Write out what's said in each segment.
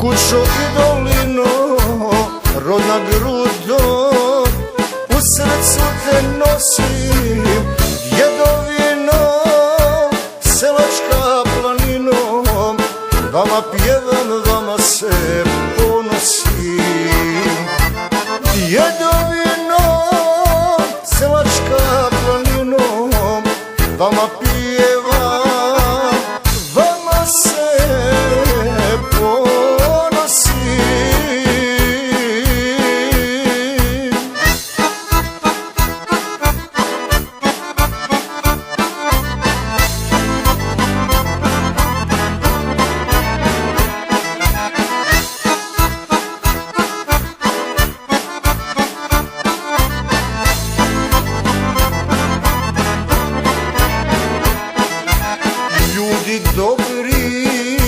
kućo i dolino, rodna grudo, u srcu te nosim, djedovino, selačka planino, vama pjevam, vama se ponosim. Djedovino, selačka planino, vama pjevam, vama se ponosim. Ljudi dobri,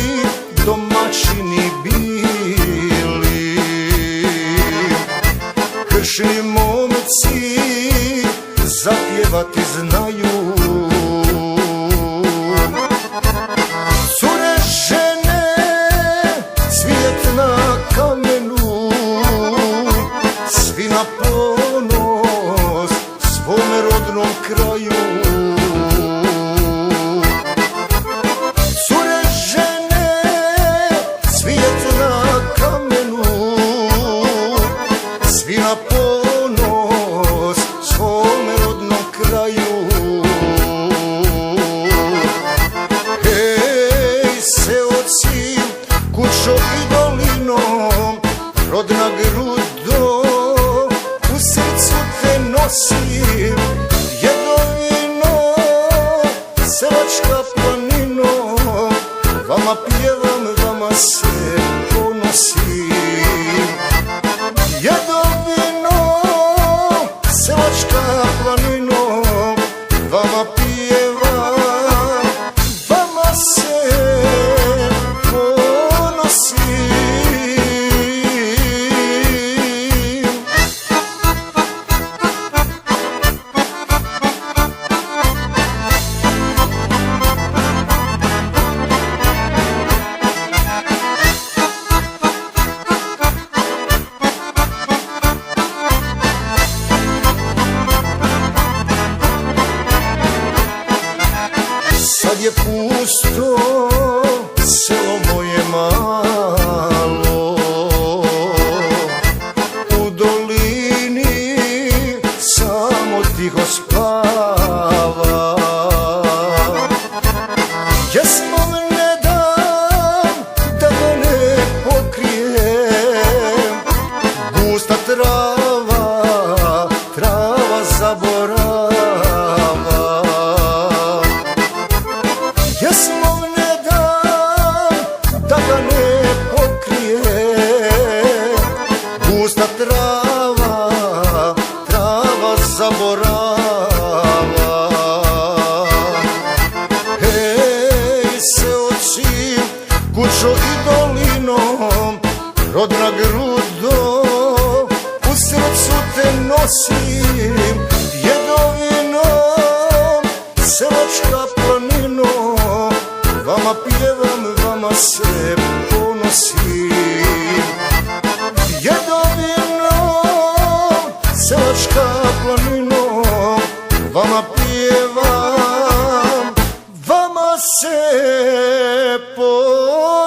domaćini bili, kršni momci zapjevati znaju. Cure žene, cvijet na kamenu, svi na ponos svome rodnom kraju. Svi na ponos svome rodnom kraju. Hej, seoci, kućo i dolino, rodna grudo, u srcu te nosim, djedovino, selačka planino, vama pjevam, vama se ponosim. Djedovino, selačka planino, vama pjevam, vama se ponosim. Sad je pusto selo moje malo, u dolini samo tiho spava. Jesmom ne dam da ga ne pokrijem, gusta trava, trava zaborava. Jesmom ne dam da ga ne pokrije, gusta trava, trava zaborava. Hej, seoci, kućo i dolino, rodna grudo, u srcu te nosim, djedovino, selačka planino, vama pjevam, vama se ponosim. Djedovino, selačka planino, vama pjevam, vama se ponosim.